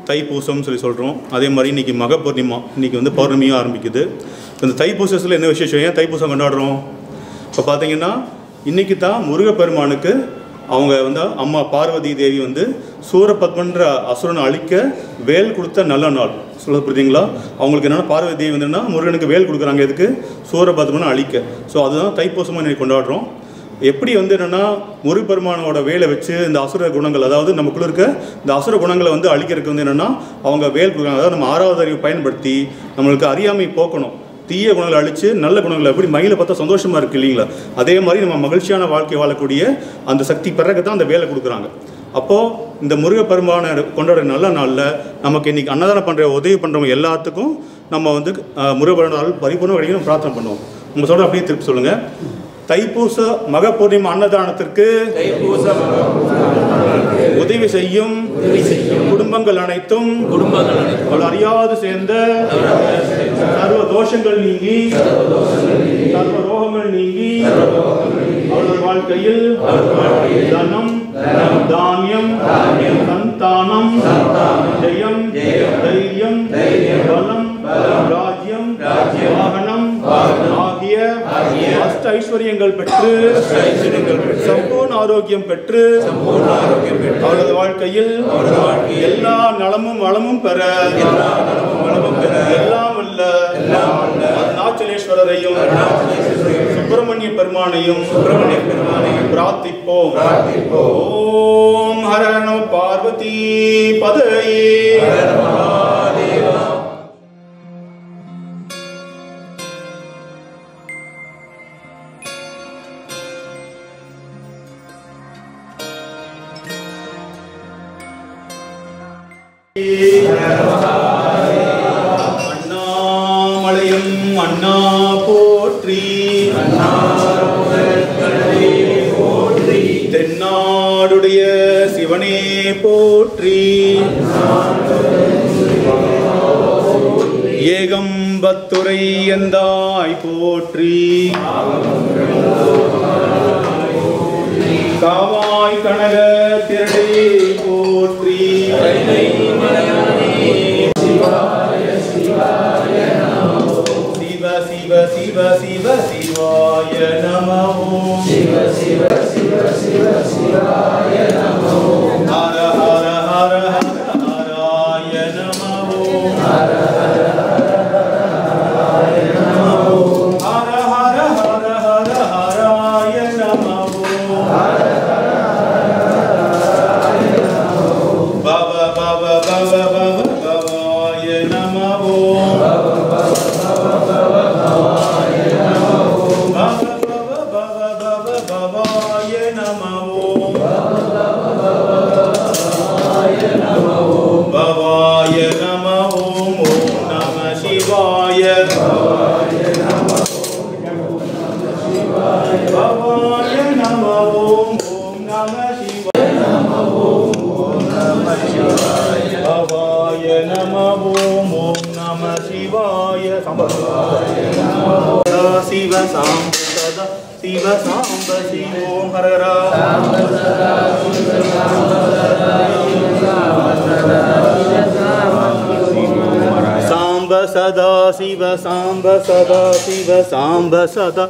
தைப்பூசம்னு சொல்கிறோம். அதே மாதிரி இன்றைக்கி மக பூர்ணிமா, இன்றைக்கி வந்து பௌர்ணமியும் ஆரம்பிக்குது. இந்த தைப்பூசத்தில் என்ன விசேஷம், ஏன் தைப்பூசம் கொண்டாடுறோம்? இப்போ பார்த்தீங்கன்னா இன்றைக்கி தான் முருகப்பெருமானுக்கு அவங்க வந்து அம்மா பார்வதி தேவி வந்து சூரபத்மன்ற அசுரனை அழிக்க வேல் கொடுத்த நல்ல நாள். சொல்ல புரியுதுங்களா? அவங்களுக்கு என்னென்னா பார்வதி தேவி வந்துன்னா முருகனுக்கு வேல் கொடுக்குறாங்க, எதுக்கு? சூரபத்மனை அழிக்க. ஸோ அதுதான் தைப்பூசமாக இன்றைக்கி கொண்டாடுறோம். எப்படி வந்து என்னென்னா முருகப்பெருமானோட வேலை வச்சு இந்த அசுர குணங்கள், அதாவது நமக்குள்ள இருக்க இந்த அசுர குணங்களை வந்து அழிக்கிறதுக்கு வந்து என்னென்னா அவங்க வேல் கொடுக்குறாங்க. அதாவது நம்ம 6வது அறிவு பயன்படுத்தி நம்மளுக்கு அறியாமை போக்கணும், தீய குணங்களை அழித்து நல்ல குணங்களை, எப்படி மயிலை பார்த்தா சந்தோஷமாக இருக்குது இல்லைங்களா, அதே மாதிரி நம்ம மகிழ்ச்சியான வாழ்க்கை வாழக்கூடிய அந்த சக்தி பிறகு தான் அந்த வேலை கொடுக்குறாங்க. அப்போது இந்த முருகப்பெருமானை கொண்டாடுற நல்ல நாளில் நமக்கு இன்றைக்கி அன்னதானம் பண்ணுற உதவி பண்ணுறவங்க எல்லாத்துக்கும் நம்ம வந்து முருகப்பெருமானால் பரிபூர்ணம் கிடைக்கணும் பிரார்த்தனை பண்ணுவோம். நம்ம சொல்கிற அப்படியே திருப்பி சொல்லுங்கள். தைப்பூச மக பூர்ணிமா அன்னதானத்திற்கு உதவி செய்யும் குடும்பங்கள் அனைத்தும் அவள் அறியாது சேர்ந்த சர்வ தோஷங்கள் நீங்கி சர்வ ரோகங்கள் நீங்கி அவளது வாழ்க்கையில் தனம் தானியம் சந்தானம் ஜெயம் தைரியம் பலம் ராஜ்யம் வாகனம் ஆகிய அஷ்ட ஐஸ்வர்யங்கள் பெற்று சம்பூர்ண ஆரோக்கியம் பெற்று அவளது வாழ்க்கையில் எல்லா நலமும் வளமும் பெற எல்லாம் வல்ல அருணாச்சலேஸ்வரரையும் சுப்பிரமணிய பெருமானையும் பிரார்த்திப்போம். ஓம் ஹர நம பார்வதி பதையே. அண்ணாமலையும் அண்ணா போற்றி, தென்னாடுடைய சிவனே போற்றி, ஏகம்பத்துரை எந்தாய் போற்றி, காவாய் கனக திரளே போற்றி, சிவ சிவ சிவ சிவ சிவாய நமோ, சிவ சிவ சிவ சிவ சிவாய நமோ, ஹர ஹர ஹர ஹர ஹராய நமோ, ஹர ஹர ஹராய நமோ, ஹர ஹர ஹர ஹர ஹராய நமோ, ஹர ஹர ஹராய நமோ, பவ பவ பவ பவ பவாய நமோ, பவ பவ பவ பவ பவாய நமோ, பவ பவ பவ பவ பவாய நமோ, பவ பவ பவ பவாய நமோ, பவாய நமோ. ஓம் நம சிவாய, பவாய நமோ, பவாய நமோ. ஓம் நம சிவாய, ஓம் நம சிவாய, பவாய நமோ. ஓம் நம சிவாய, சிவ சாம்ப சதா சிவ சாம்ப சிவோம் ஹரரா, சாம்ப சதா சிவ சாம்ப சதா சிவ சாம்ப சதா